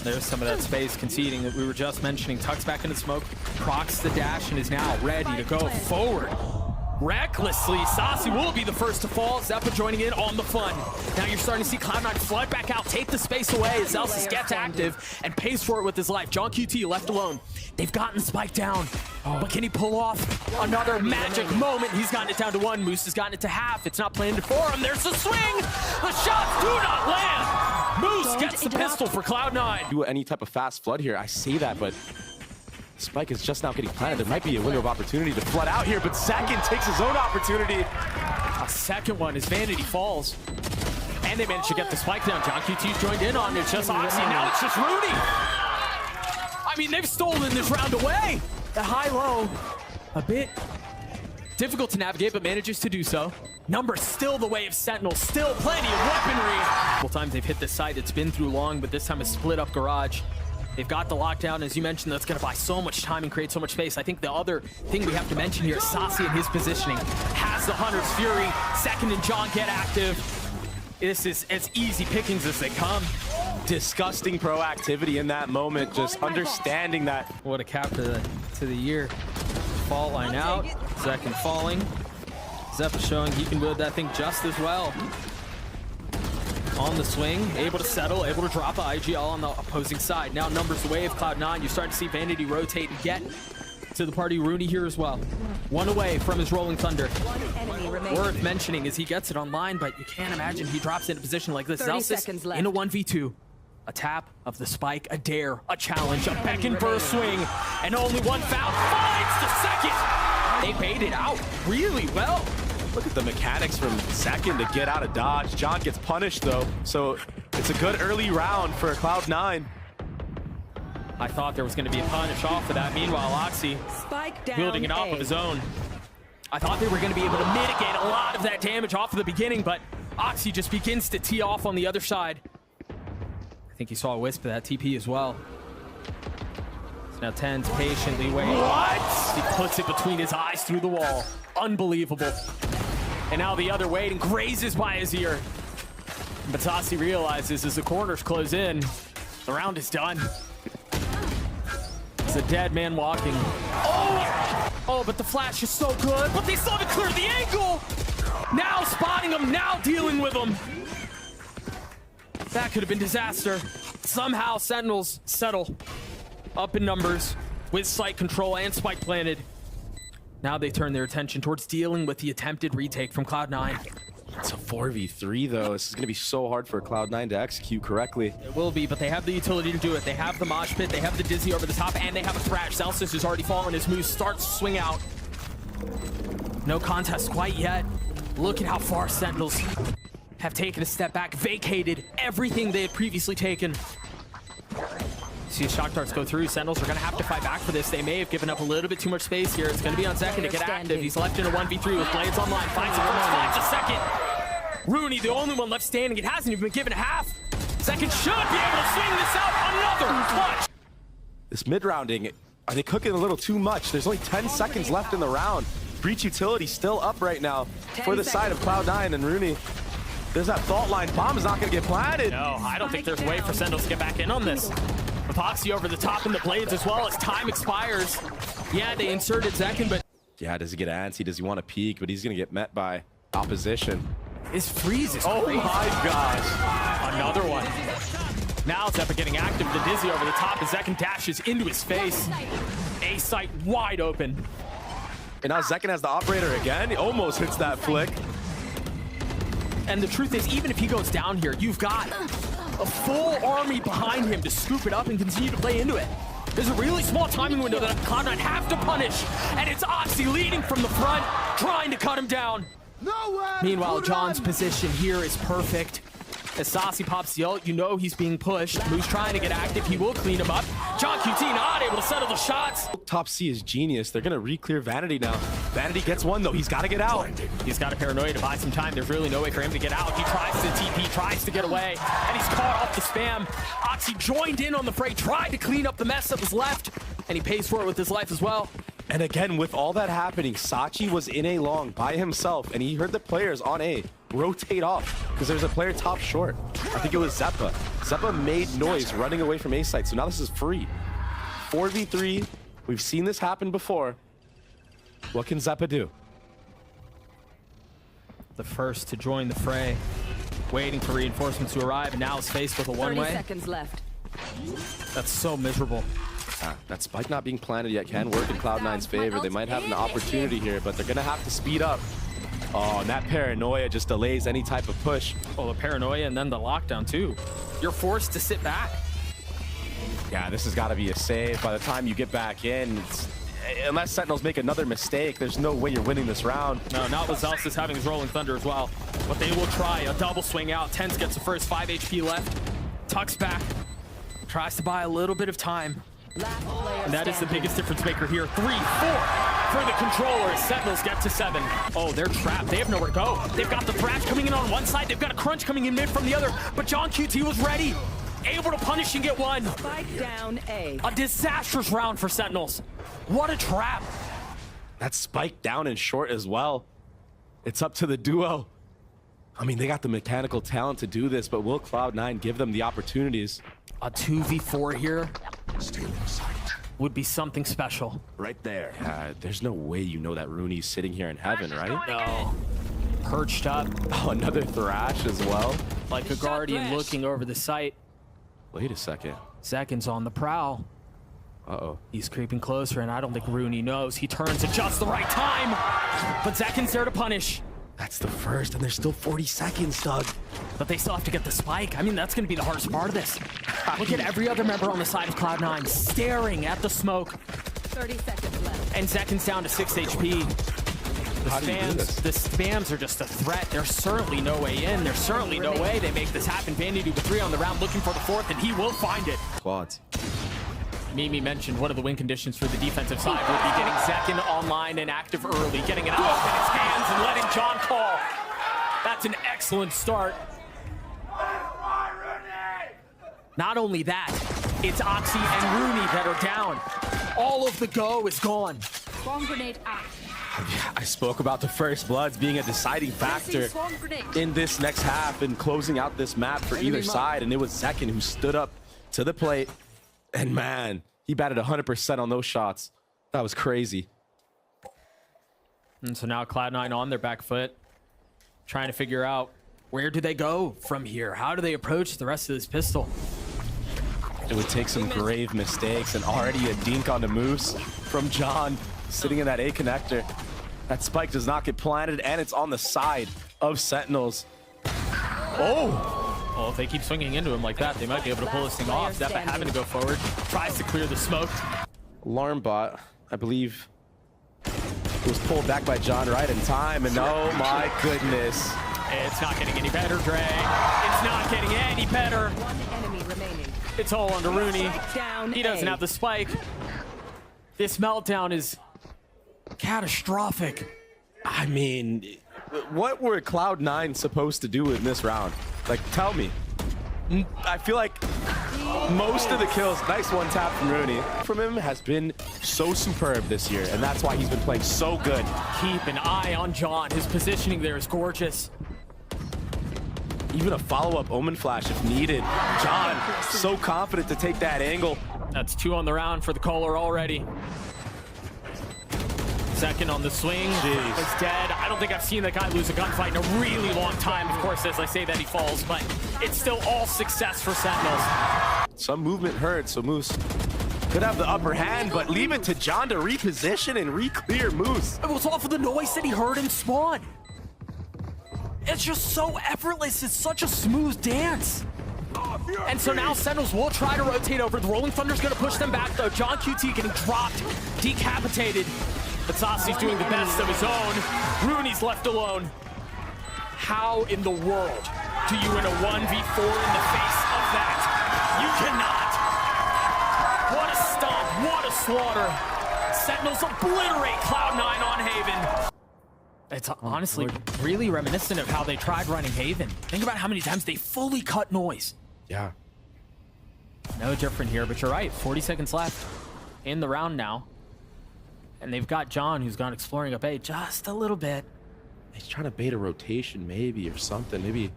There's some of that space conceding that we were just mentioning. Tucks back into smoke, procs the dash, and is now ready to go forward. Recklessly, 𝘼𝘽𝙊𝙊 will be the first to fall. 𝘼𝘽𝙊𝙊 joining in on the fun. Now you're starting to see Cloud9 flood back out, take the space away as 𝘼𝘽𝑢𝑠 gets active and pays for it with his life. 𝘼𝑽𝙗𝑡 left alone. They've gotten Spike down, but can he pull off another magic moment? He's gotten it down to one. Moose has gotten it to half. It's not planned for him. There's the swing. The shots do not land. Moose gets the pistol for Cloud9. Do any type of fast flood here. I say that, but Spike is just now getting planted. There might be a window of opportunity to flood out here, but Second takes his own opportunity. A second one as Vanity falls. And they managed to get the Spike down. 𝘼𝑽𝙗𝑡's joined in on it. It's just 𝘼𝑽𝑗. Now it's just Rudy. I mean, they've stolen this round away. The high-low, a bit difficult to navigate, but manages to do so. Numbers still the way of Sentinels, still plenty of weaponry. Couple times they've hit this site, it's been through long, but this time a split up garage. They've got the lockdown, as you mentioned, that's gonna buy so much time and create so much space. I think the other thing we have to mention here is 𝘼𝘽𝑢𝑠 and his positioning. Has the Hunter's Fury, Second and John get active. This is as easy pickings as they come. Disgusting proactivity in that moment, just understanding that. What a cap to the year. Fall line out, Second falling. 𝘼𝘽𝑢𝑠 showing he can build that thing just as well. On the swing, able to settle, able to drop 𝘼𝑗 on the opposing side. Now numbers away of Cloud9. You start to see Vanity rotate and get to the party. Rooney here as well. One away from his Rolling Thunder. Worth mentioning is he gets it online, but you can't imagine he drops in a position like this. 𝘼𝘽𝑢𝑠 in a 1v2. A tap of the Spike, a dare, a challenge, a beck and burst swing, and only one foul finds the Second. They baited out really well. Look at the mechanics from Second to get out of dodge. John gets punished though, so it's a good early round for Cloud9. I thought there was going to be a punish off of that. Meanwhile, 𝘼𝘽𝑢𝑠 building it off of his own. I thought they were going to be able to mitigate a lot of that damage off of the beginning, but 𝘼𝘽𝑢𝑠 just begins to tee off on the other side. I think he saw a wisp of that TP as well. So now TenZ patiently waiting. What? He puts it between his eyes through the wall. Unbelievable. And now the other waiting grazes by his ear. But 𝘼𝘽𝑢𝑠 realizes as the corners close in, the round is done. It's a dead man walking. Oh, but the flash is so good, but they still haven't cleared the angle. Now spotting him, now dealing with him. That could have been disaster. Somehow Sentinels settle up in numbers with site control and Spike planted. Now they turn their attention towards dealing with the attempted retake from Cloud9. It's a 4v3 though. This is going to be so hard for Cloud9 to execute correctly. It will be, but they have the utility to do it. They have the mosh pit, they have the dizzy over the top, and they have a thrash. 𝘼𝘽𝑢𝑠 has already fallen as Moose starts to swing out. No contest quite yet. Look at how far Sentinels have taken a step back, vacated everything they had previously taken. See shock darts go through. Sentinels are going to have to fight back for this. They may have given up a little bit too much space here. It's going to be on Second to get active. He's left in a 1v3 with blades online. Finds the first, finds the second. Rooney, the only one left standing. It hasn't even been given a half. Second should be able to swing this out. Another clutch. This mid-rounding, are they cooking a little too much? There's only 10 seconds left in the round. Breach utility still up right now for the side of Cloud9 and Rooney. There's that fault line. Bomb is not going to get planted. No, I don't think there's a way for Sentinels to get back in on this. 𝘼𝘽𝑢𝑠 over the top and the blades as well as time expires. Yeah, they inserted Second, but... Yeah, does he get antsy? Does he want to peek? But he's going to get met by opposition. His freeze is oh crazy. My gosh. Another one. Now 𝘼𝘽𝑢𝑠 getting active. The dizzy over the top as Second dashes into his face. A site wide open. And now Second has the operator again. He almost hits that flick. And the truth is, even if he goes down here, you've got a full army behind him to scoop it up and continue to play into it. There's a really small timing window that Cloud9 have to punish, and it's 𝘼𝘽𝑢𝑠 leading from the front, trying to cut him down. Meanwhile, John's position here is perfect. As 𝘼𝘽𝑢𝑠 pops the ult, you know he's being pushed. Moose trying to get active. He will clean him up. 𝘼𝑽𝑗 not able to settle the shots. Top C is genius. They're going to re-clear Vanity now. Vanity gets one, though. He's got to get out. He's got a paranoia to buy some time. There's really no way for him to get out. He tries to TP, tries to get away, and he's caught off the spam. 𝘼𝘽𝑢𝑠 joined in on the fray, tried to clean up the mess that was left, and he pays for it with his life as well. And again, with all that happening, 𝘼𝘽𝑢𝑠 was in A long by himself, and he heard the players on A rotate off because there's a player top short. I think it was 𝘼𝘽𝙊𝙊. 𝘼𝘽𝙊 made noise running away from A site, so now this is free. 4v3. We've seen this happen before. What can 𝘼𝘽𝙊𝙊 do? The first to join the fray, waiting for reinforcements to arrive, and now is faced with a one-way. 30 seconds left. That's so miserable. That spike not being planted yet can work in Cloud9's favor. They might have an opportunity here, but they're going to have to speed up. Oh, and that paranoia just delays any type of push. Oh, the paranoia and then the lockdown too. You're forced to sit back. Yeah, this has got to be a save. By the time you get back in, unless Sentinels make another mistake, there's no way you're winning this round. No, not 𝘼𝘽𝙊𝙊 is having his Rolling Thunder as well. But they will try a double swing out. Tenz gets the first 5 HP left. Tucks back. Tries to buy a little bit of time. And that is the biggest difference maker here. 3, 4 for the controller as Sentinels get to 7. Oh, they're trapped. They have nowhere to go. They've got the Thrash coming in on one side. They've got a Crunch coming in mid from the other. But JohnQT was ready. Able to punish and get one. Spike down A. A disastrous round for Sentinels. What a trap. That spike down and short as well. It's up to the duo. I mean, they got the mechanical talent to do this, but will Cloud9 give them the opportunities? A 2v4 here would be something special. Right there. There's no way you know that 𝘼𝘽𝙊𝙊𝙊's sitting here in heaven, right? No. Perched up. Oh, another Thrash as well. Like a guardian looking over the site. Wait a second. Seconds on the prowl. Uh-oh. He's creeping closer, and I don't think 𝘼𝘊𝙊𝙊 knows. He turns at just the right time. But Zekin's there to punish. That's the first, and there's still 40 seconds, Doug. But they still have to get the spike. I mean, that's going to be the hardest part of this. Look at every other member on the side of Cloud9 staring at the smoke. 30 seconds left. And Zekin's down to 6 HP. The spams are just a threat. There's certainly no way in. There's certainly no way they make this happen. Vanity with 3 on the round, looking for the 4th, and he will find it. Quads. Mimi mentioned one of the win conditions for the defensive side would be getting 𝘼𝘽𝙊𝙊 online and active early, getting it out of his hands and letting John call. That's an excellent start. Not only that, it's 𝘼𝘽𝙊𝙊 and 𝘼𝘽𝙊𝙊 that are down. All of the go is gone. Swarm grenade out. I spoke about the first bloods being a deciding factor in this next half and closing out this map for either side, and it was 𝘼𝘽𝙊𝙊 who stood up to the plate. And man, he batted 100% on those shots. That was crazy. And so now Cloud9 on their back foot, trying to figure out where do they go from here? How do they approach the rest of this pistol? It would take some grave mistakes, and already a dink on the moose from John sitting in that A connector. That spike does not get planted, and it's on the side of Sentinels. Oh! Well, if they keep swinging into him like that, they might be able to pull this thing off. 𝘼𝘽𝙊𝙊 having to go forward, tries to clear the smoke. Alarm bot, I believe, was pulled back by John right in time, and oh my goodness. It's not getting any better, Dre. It's not getting any better. One enemy remaining. It's all under 𝘼𝘊𝙊𝙊. Spike down He doesn't A. have the spike. This meltdown is catastrophic. I mean, what were Cloud9 supposed to do in this round? Like, tell me. I feel like most of the kills, nice one tap from 𝘼𝘊𝙊𝙊 from him, has been so superb this year, and that's why he's been playing so good. Keep an eye on John. His positioning there is gorgeous. Even a follow-up Omen Flash if needed. John, so confident to take that angle. That's 2 on the round for the caller already. Second on the swing. Jeez. Is dead. I don't think I've seen that guy lose a gunfight in a really long time. Of course, as I say that, he falls, but it's still all success for Sentinels. Some movement hurt, so Moose could have the upper hand, but leave it to John to reposition and re-clear Moose. It was off of the noise that he heard him spawn. It's just so effortless. It's such a smooth dance. And so now Sentinels will try to rotate over. The Rolling Thunder's going to push them back, though. JohnQT getting dropped, decapitated. But 𝘼𝘊𝙊𝙊's doing the best of his own. 𝘼𝘊𝙊𝙊𝙁's left alone. How in the world do you win a 1v4 in the face of that? You cannot. What a stomp. What a slaughter. Sentinels obliterate Cloud9 on Haven. It's honestly really reminiscent of how they tried running Haven. Think about how many times they fully cut noise. Yeah. No different here, but you're right. 40 seconds left in the round now. And they've got John, who's gone exploring up A just a little bit. He's trying to bait a rotation maybe or something. Maybe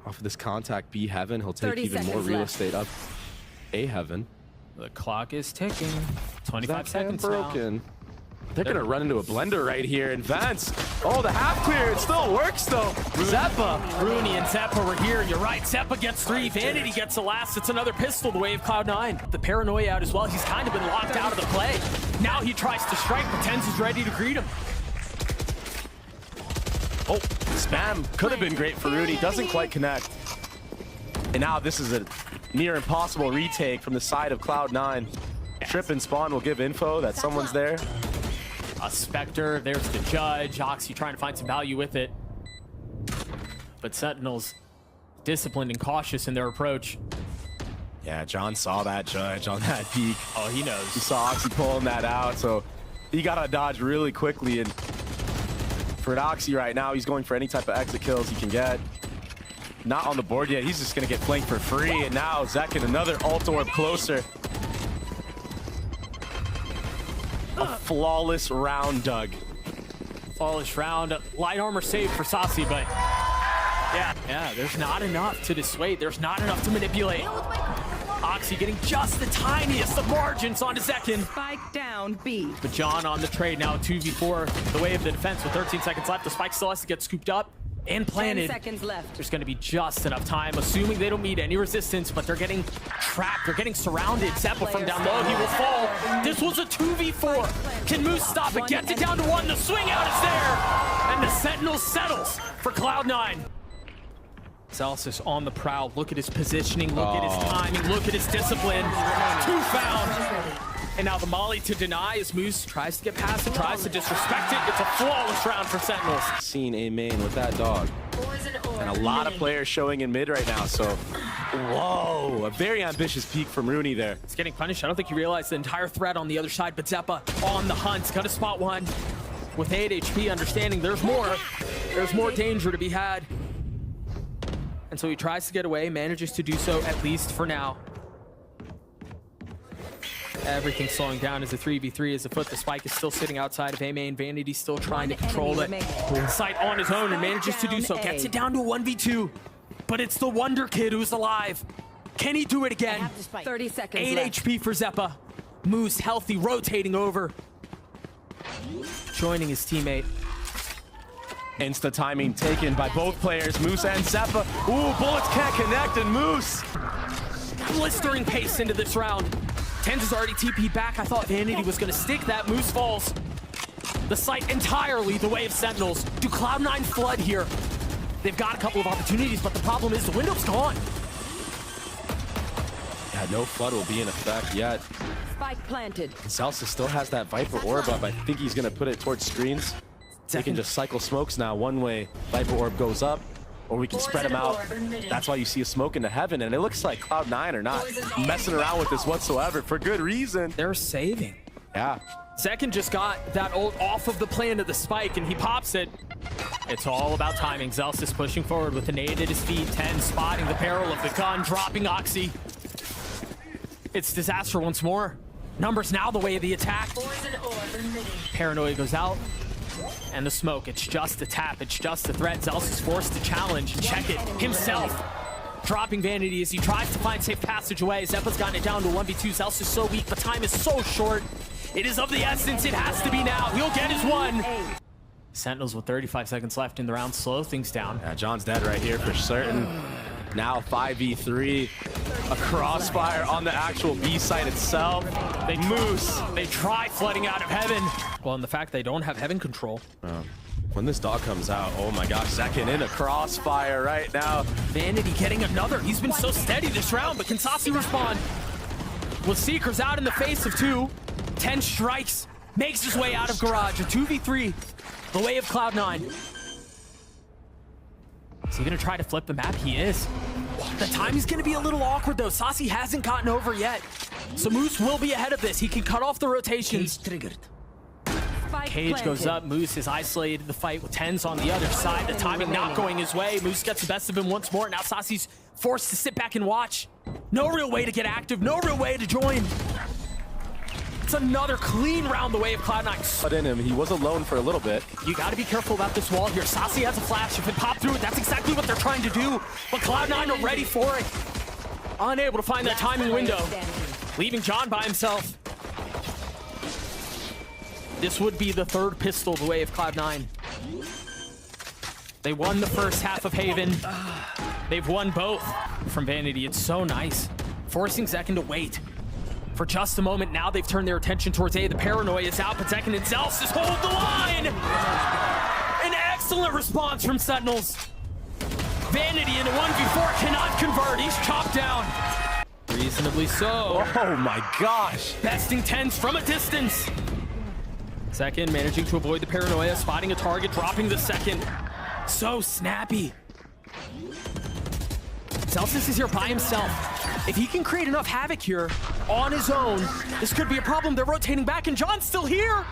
off of this contact B heaven, he'll take even more real estate up A heaven. The clock is ticking. 25 seconds broken. They're gonna run into a blender right here. Advance. Oh, the half clear. It still works though. 𝘼𝘽𝙊𝙐𝙏. Rooney and 𝘼𝘽𝙊 were here. You're right. 𝘼𝘽𝙊 gets 3. Vanity gets the last. It's another pistol the way of Cloud9. The paranoia out as well. He's kind of been locked out of the play. Now he tries to strike. Pretends he's ready to greet him. Oh, spam could have been great for Rudy. Doesn't quite connect. And now this is a near impossible retake from the side of Cloud9. Trip and spawn will give info that someone's there. A Spectre, there's the Judge. 𝘼𝘽𝙊 trying to find some value with it. But Sentinels disciplined and cautious in their approach. Yeah, John saw that Judge on that peak. Oh, he knows. He saw 𝘼𝘊𝙊 pulling that out, so he got to dodge really quickly. And for 𝘼𝘊𝙊 right now, he's going for any type of exit kills he can get. Not on the board yet. He's just going to get flanked for free. And now 𝘼𝘍 another ult orb closer. A flawless round, Doug. Flawless round. Light armor save for 𝘼𝘊𝙊, but yeah, there's not enough to dissuade. There's not enough to manipulate. 𝘼𝘊𝙊 getting just the tiniest of margins on his second. Spike down B. But John on the trade now, 2v4. The way of the defense with 13 seconds left. The spike still has to get scooped up and planted. 10 seconds left. There's going to be just enough time, assuming they don't meet any resistance, but they're getting trapped. They're getting surrounded. 𝘼𝘊𝙊 from down low. He will fall. This was a 2v4. Can Moose stop it? Gets it down to 1. The swing out is there. And the Sentinel settles for Cloud9. 𝘼𝘊𝙊 on the prowl. Look at his positioning. Look at his timing. Look at his discipline. 2 found. And now the molly to deny as Moose tries to get past it, tries to disrespect it. It's a flawless round for Sentinels. Seen a main with that dog. And a lot of players showing in mid right now, so whoa, a very ambitious peek from Rooney there. It's getting punished. I don't think he realized the entire threat on the other side, but 𝘼𝘊𝙊 on the hunt. Got to spot one with 8 HP, understanding there's more danger to be had. And so he tries to get away, manages to do so, at least for now. Everything slowing down as a 3v3 is afoot. The spike is still sitting outside of A main. Vanity still trying to control it. Sight on his own and manages to do so. Gets it down to a 1v2. But it's the Wonder Kid who's alive. Can he do it again? 30 seconds 8 left. HP for 𝘼𝘊𝙊. Moose healthy, rotating over. Joining his teammate. Insta timing taken by both players, Moose and 𝘼𝘊𝙊. Ooh, bullets can't connect, and Moose. Blistering pace into this round. TenZ is already TP'd back. I thought Vanity was going to stick that. Moose falls. The sight entirely the way of Sentinels. Do Cloud9 flood here? They've got a couple of opportunities, but the problem is the window's gone. Yeah, no flood will be in effect yet. Spike planted. 𝘼𝘊𝙊 still has that Viper orb up. I think he's going to put it towards screens. They can just cycle smokes now. One way Viper orb goes up, or we can spread them out. That's why you see a smoke into heaven, and it looks like Cloud9 are not messing around with this whatsoever, for good reason. They're saving. Yeah. Second just got that ult off of the plan of the spike, and he pops it. It's all about timing. 𝘼𝘊𝙊 is pushing forward with the nade at his feet. TenZ spotting the peril of the gun, dropping 𝘼𝘊𝙊. It's disaster once more. Numbers now the way of the attack. Paranoia goes out. And the smoke, it's just a tap, it's just a threat. 𝘼𝘊𝙊 is forced to challenge and check it himself. Dropping Vanity as he tries to find safe passage away. 𝘼𝘊𝙊's gotten it down to 1v2. 𝘼𝘊𝙊 is so weak, but time is so short. It is of the essence, it has to be now. He'll get his one. Sentinels with 35 seconds left in the round, slow things down. Yeah, John's dead right here for certain. Now 5v3. A crossfire on the actual B site itself. Moose. They try flooding out of heaven. Well, and the fact they don't have heaven control. When this dog comes out, oh my gosh, second in a crossfire right now. Vanity getting another. He's been so steady this round, but can 𝘼𝘊𝙊 respond? With Seekers out in the face of 2. TenZ strikes, makes his way out of garage. A 2v3, the way of Cloud9. Is he gonna try to flip the map? He is. The timing's gonna be a little awkward though. 𝘼𝘊𝙊 hasn't gotten over yet. So Moose will be ahead of this. He can cut off the rotations. Cage goes up. Moose is isolated in the fight with TenZ on the other side. The timing not going his way. Moose gets the best of him once more. Now 𝘼𝘊𝙊's forced to sit back and watch. No real way to get active. No real way to join. It's another clean round the way of Cloud9. But in him, he was alone for a little bit. You got to be careful about this wall here. 𝘼𝘽 has a flash. If it popped through it, that's exactly what they're trying to do. But Cloud9 are ready for it. Unable to find that timing window. Leaving John by himself. This would be the third pistol the way of Cloud9. They won the first half of Haven. They've won both from Vanity. It's so nice. Forcing Zekken to wait for just a moment. Now they've turned their attention towards A. The paranoia is out, but Zekken and 𝘼𝘽 hold the line. An excellent response from Sentinels. Vanity in a 1v4 cannot convert. He's chopped down. Reasonably so. Oh my gosh. Besting tens from a distance. Zekken managing to avoid the paranoia, spotting a target, dropping the second. So snappy. 𝘼𝘽 is here by himself. If he can create enough havoc here on his own, this could be a problem. They're rotating back and John's still here.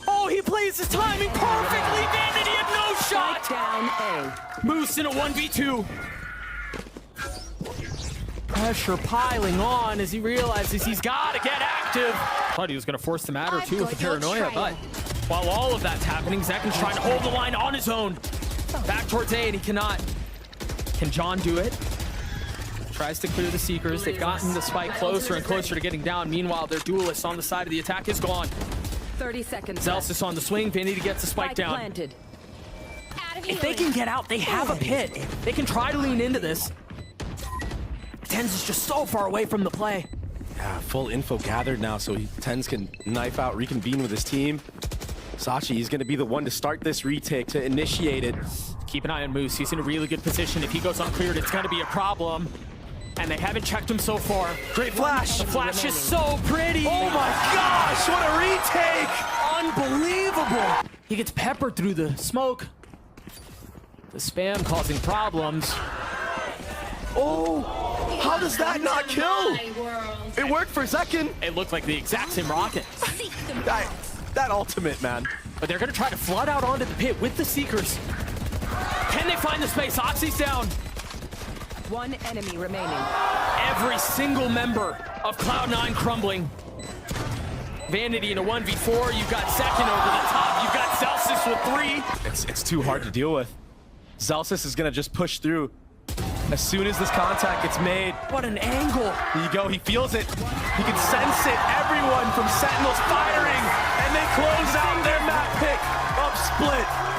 Oh, he plays his timing perfectly. Vanity had no shot. Down A. Moose in a 1v2. Pressure piling on as he realizes he's got to get active. Thought he was going to force the matter too with the paranoia, but while all of that's happening, Zekken's trying to hold the line on his own. Back towards A and he cannot. Can John do it? Tries to clear the Seekers. They've gotten the spike closer and closer to getting down. Meanwhile, their duelist on the side of the attack is gone. 30 seconds. 𝘼𝘽 on the swing. Vanity gets the spike down. Planted. If they can get out, they have a pit. They can try to lean into this. Tens is just so far away from the play. Yeah, full info gathered now, so Tens can knife out, reconvene with his team. 𝘼𝘽, he's going to be the one to start this retake, to initiate it. Keep an eye on Moose. He's in a really good position. If he goes uncleared, it's going to be a problem. And they haven't checked him so far. Great flash. The flash is so pretty. Oh my gosh, what a retake. Unbelievable. He gets peppered through the smoke. The spam causing problems. Oh, how does that not kill? It worked for Zekken. It looked like the exact same rocket. That ultimate, man. But they're going to try to flood out onto the pit with the Seekers. Can they find the space? 𝘼𝘽's down. One enemy remaining. Every single member of Cloud9 crumbling. Vanity in a 1v4. You've got Zekken over the top. You've got 𝘼𝘽 with 3. It's too hard to deal with. 𝘼𝘽 is going to just push through. As soon as this contact gets made. What an angle. There you go, he feels it. He can sense it. Everyone from Sentinels firing. And they close out their map pick of Split.